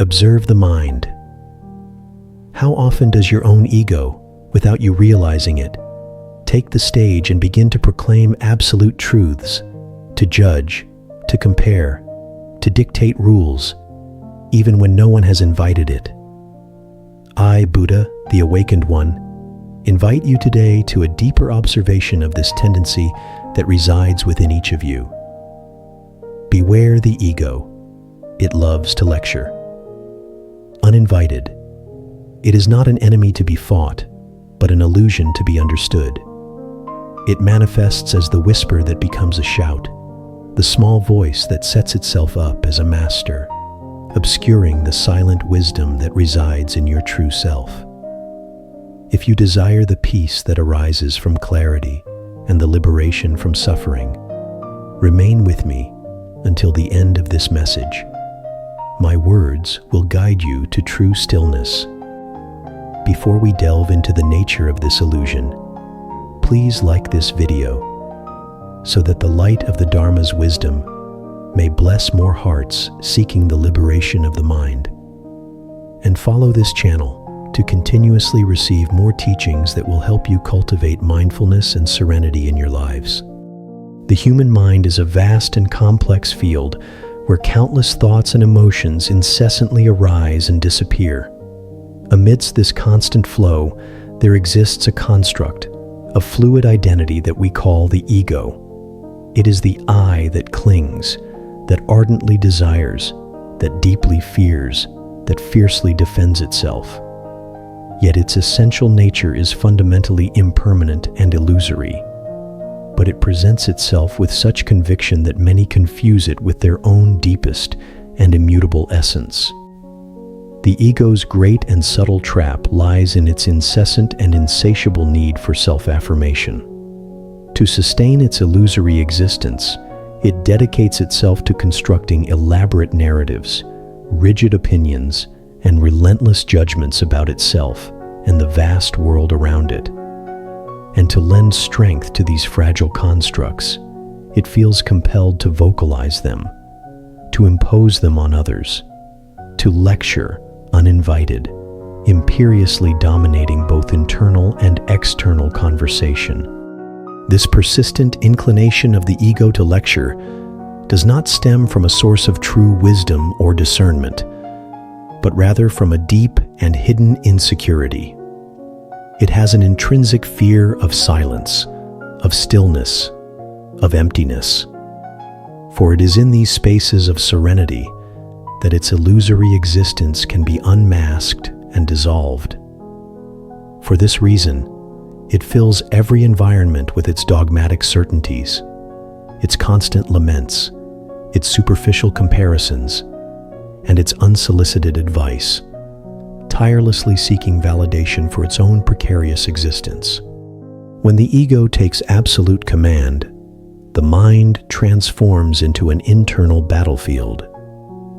Observe the mind. How often does your own ego, without you realizing it, take the stage and begin to proclaim absolute truths, to judge, to compare, to dictate rules, even when no one has invited it? I, Buddha, the awakened one, invite you today to a deeper observation of this tendency that resides within each of you. Beware the ego. It loves to lecture. Uninvited. It is not an enemy to be fought, but an illusion to be understood. It manifests as the whisper that becomes a shout, the small voice that sets itself up as a master, obscuring the silent wisdom that resides in your true self. If you desire the peace that arises from clarity and the liberation from suffering, remain with me until the end of this message. My words will guide you to true stillness. Before we delve into the nature of this illusion, please like this video so that the light of the Dharma's wisdom may bless more hearts seeking the liberation of the mind. And follow this channel to continuously receive more teachings that will help you cultivate mindfulness and serenity in your lives. The human mind is a vast and complex field where countless thoughts and emotions incessantly arise and disappear. Amidst this constant flow, there exists a construct, a fluid identity that we call the ego. It is the I that clings, that ardently desires, that deeply fears, that fiercely defends itself. Yet its essential nature is fundamentally impermanent and illusory. But it presents itself with such conviction that many confuse it with their own deepest and immutable essence. The ego's great and subtle trap lies in its incessant and insatiable need for self-affirmation. To sustain its illusory existence, it dedicates itself to constructing elaborate narratives, rigid opinions, and relentless judgments about itself and the vast world around it. And to lend strength to these fragile constructs, it feels compelled to vocalize them, to impose them on others, to lecture uninvited, imperiously dominating both internal and external conversation. This persistent inclination of the ego to lecture does not stem from a source of true wisdom or discernment, but rather from a deep and hidden insecurity. It has an intrinsic fear of silence, of stillness, of emptiness. For it is in these spaces of serenity that its illusory existence can be unmasked and dissolved. For this reason, it fills every environment with its dogmatic certainties, its constant laments, its superficial comparisons, and its unsolicited advice, tirelessly seeking validation for its own precarious existence. When the ego takes absolute command, the mind transforms into an internal battlefield,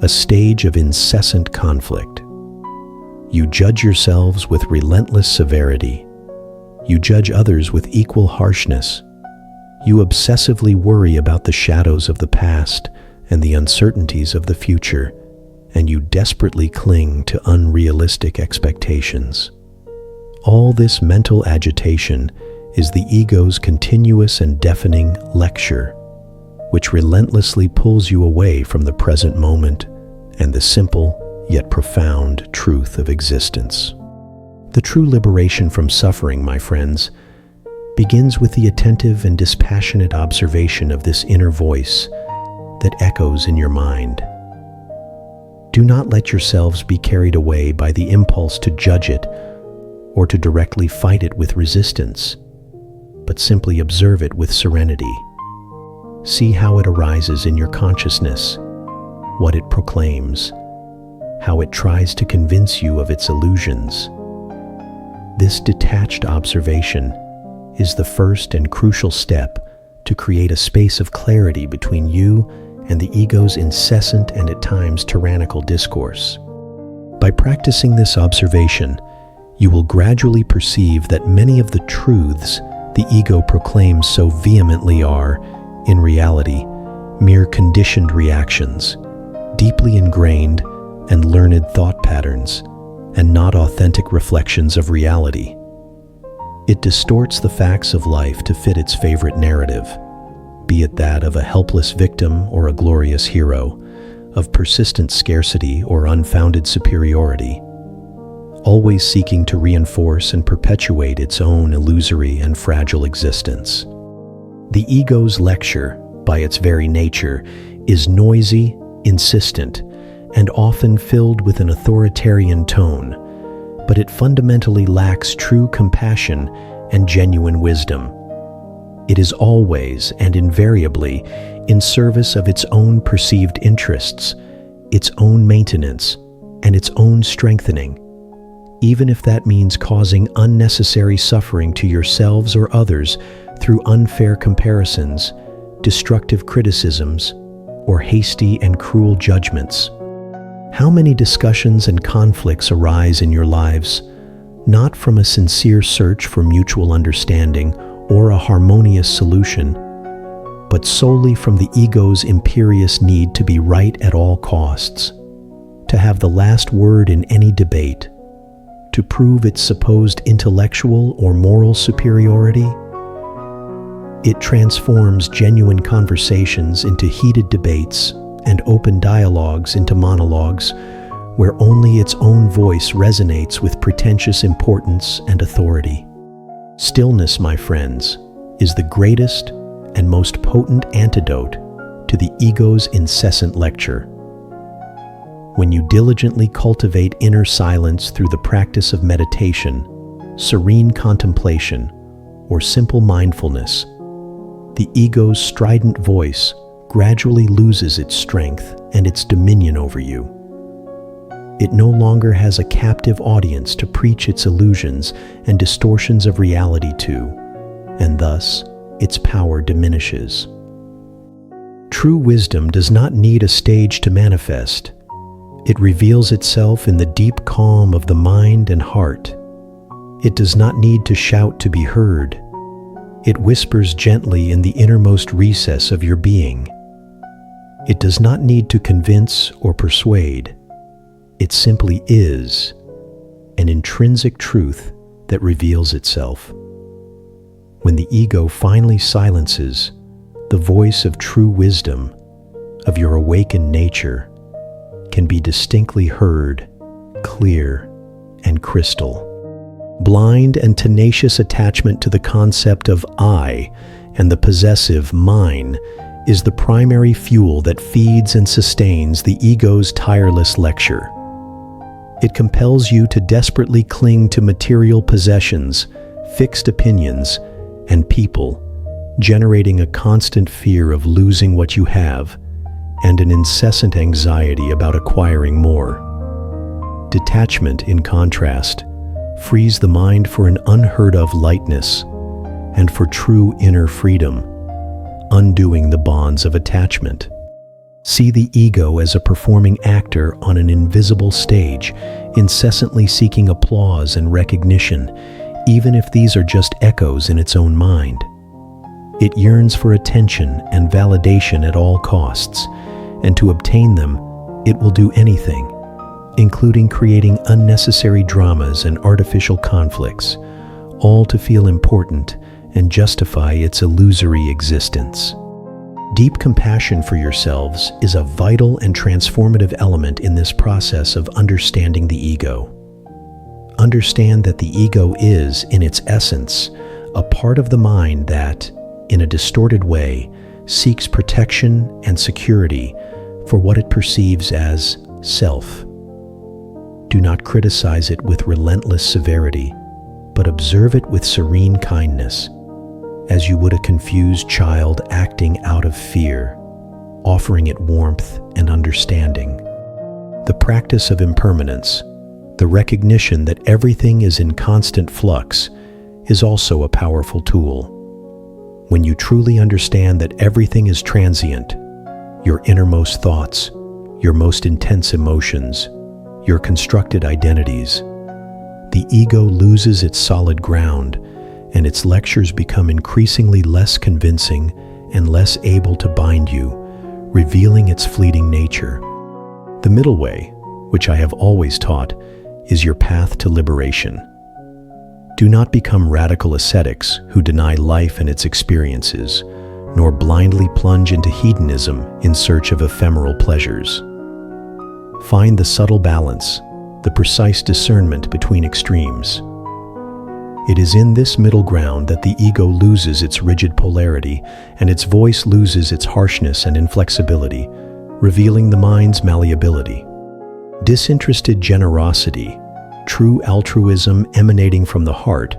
a stage of incessant conflict. You judge yourselves with relentless severity. You judge others with equal harshness. You obsessively worry about the shadows of the past and the uncertainties of the future, and you desperately cling to unrealistic expectations. All this mental agitation is the ego's continuous and deafening lecture, which relentlessly pulls you away from the present moment and the simple yet profound truth of existence. The true liberation from suffering, my friends, begins with the attentive and dispassionate observation of this inner voice that echoes in your mind. Do not let yourselves be carried away by the impulse to judge it or to directly fight it with resistance, but simply observe it with serenity. See how it arises in your consciousness, what it proclaims, how it tries to convince you of its illusions. This detached observation is the first and crucial step to create a space of clarity between you and the ego's incessant and at times tyrannical discourse. By practicing this observation, you will gradually perceive that many of the truths the ego proclaims so vehemently are, in reality, mere conditioned reactions, deeply ingrained and learned thought patterns, and not authentic reflections of reality. It distorts the facts of life to fit its favorite narrative, be it that of a helpless victim or a glorious hero, of persistent scarcity or unfounded superiority, always seeking to reinforce and perpetuate its own illusory and fragile existence. The ego's lecture, by its very nature, is noisy, insistent, and often filled with an authoritarian tone, but it fundamentally lacks true compassion and genuine wisdom. It is always and invariably in service of its own perceived interests, its own maintenance, and its own strengthening, even if that means causing unnecessary suffering to yourselves or others through unfair comparisons, destructive criticisms, or hasty and cruel judgments. How many discussions and conflicts arise in your lives, not from a sincere search for mutual understanding or a harmonious solution, but solely from the ego's imperious need to be right at all costs, to have the last word in any debate, to prove its supposed intellectual or moral superiority? It transforms genuine conversations into heated debates and open dialogues into monologues where only its own voice resonates with pretentious importance and authority. Stillness, my friends, is the greatest and most potent antidote to the ego's incessant lecture. When you diligently cultivate inner silence through the practice of meditation, serene contemplation, or simple mindfulness, the ego's strident voice gradually loses its strength and its dominion over you. It no longer has a captive audience to preach its illusions and distortions of reality to, and thus its power diminishes. True wisdom does not need a stage to manifest. It reveals itself in the deep calm of the mind and heart. It does not need to shout to be heard. It whispers gently in the innermost recess of your being. It does not need to convince or persuade. It simply is, an intrinsic truth that reveals itself. When the ego finally silences, the voice of true wisdom, of your awakened nature, can be distinctly heard, clear, and crystal. Blind and tenacious attachment to the concept of I and the possessive mine is the primary fuel that feeds and sustains the ego's tireless lecture. It compels you to desperately cling to material possessions, fixed opinions, and people, generating a constant fear of losing what you have and an incessant anxiety about acquiring more. Detachment, in contrast, frees the mind for an unheard-of lightness and for true inner freedom, undoing the bonds of attachment. See the ego as a performing actor on an invisible stage, incessantly seeking applause and recognition, even if these are just echoes in its own mind. It yearns for attention and validation at all costs, and to obtain them, it will do anything, including creating unnecessary dramas and artificial conflicts, all to feel important and justify its illusory existence. Deep compassion for yourselves is a vital and transformative element in this process of understanding the ego. Understand that the ego is, in its essence, a part of the mind that, in a distorted way, seeks protection and security for what it perceives as self. Do not criticize it with relentless severity, but observe it with serene kindness, as you would a confused child acting out of fear, offering it warmth and understanding. The practice of impermanence, the recognition that everything is in constant flux, is also a powerful tool. When you truly understand that everything is transient, your innermost thoughts, your most intense emotions, your constructed identities, the ego loses its solid ground, and its lectures become increasingly less convincing and less able to bind you, revealing its fleeting nature. The middle way, which I have always taught, is your path to liberation. Do not become radical ascetics who deny life and its experiences, nor blindly plunge into hedonism in search of ephemeral pleasures. Find the subtle balance, the precise discernment between extremes. It is in this middle ground that the ego loses its rigid polarity and its voice loses its harshness and inflexibility, revealing the mind's malleability. Disinterested generosity, true altruism emanating from the heart,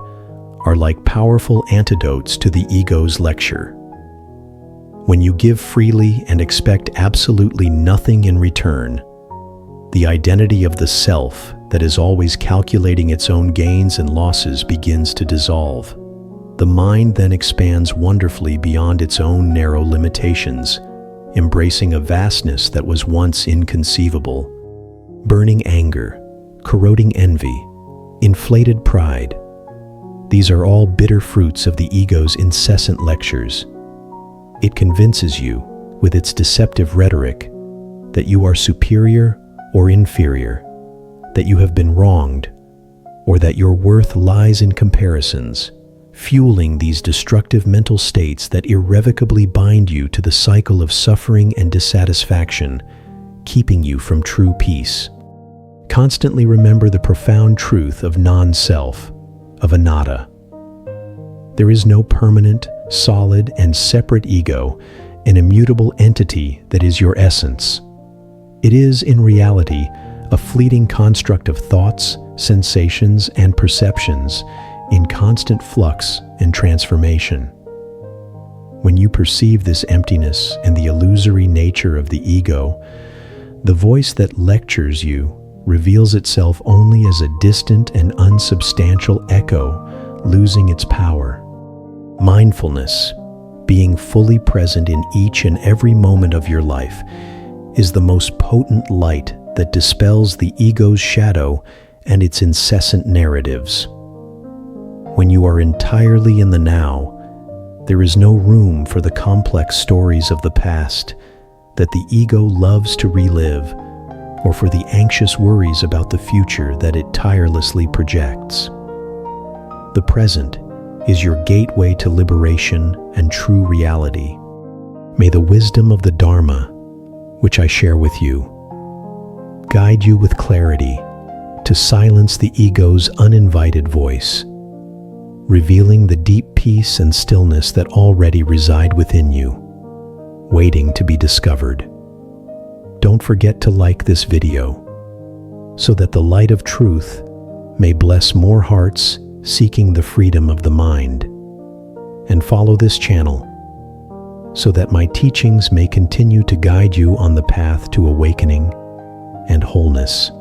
are like powerful antidotes to the ego's lecture. When you give freely and expect absolutely nothing in return, the identity of the self that is always calculating its own gains and losses begins to dissolve. The mind then expands wonderfully beyond its own narrow limitations, embracing a vastness that was once inconceivable. Burning anger, corroding envy, inflated pride. These are all bitter fruits of the ego's incessant lectures. It convinces you, with its deceptive rhetoric, that you are superior or inferior, that you have been wronged, or that your worth lies in comparisons, fueling these destructive mental states that irrevocably bind you to the cycle of suffering and dissatisfaction, keeping you from true peace. Constantly remember the profound truth of non-self, of anatta. There is no permanent, solid, and separate ego, an immutable entity that is your essence. It is, in reality, a fleeting construct of thoughts, sensations, and perceptions in constant flux and transformation. When you perceive this emptiness and the illusory nature of the ego, the voice that lectures you reveals itself only as a distant and unsubstantial echo, losing its power. Mindfulness, being fully present in each and every moment of your life, is the most potent light that dispels the ego's shadow and its incessant narratives. When you are entirely in the now, there is no room for the complex stories of the past that the ego loves to relive, or for the anxious worries about the future that it tirelessly projects. The present is your gateway to liberation and true reality. May the wisdom of the Dharma, which I share with you, guide you with clarity to silence the ego's uninvited voice, revealing the deep peace and stillness that already reside within you, waiting to be discovered. Don't forget to like this video so that the light of truth may bless more hearts seeking the freedom of the mind, and follow this channel so that my teachings may continue to guide you on the path to awakening and wholeness.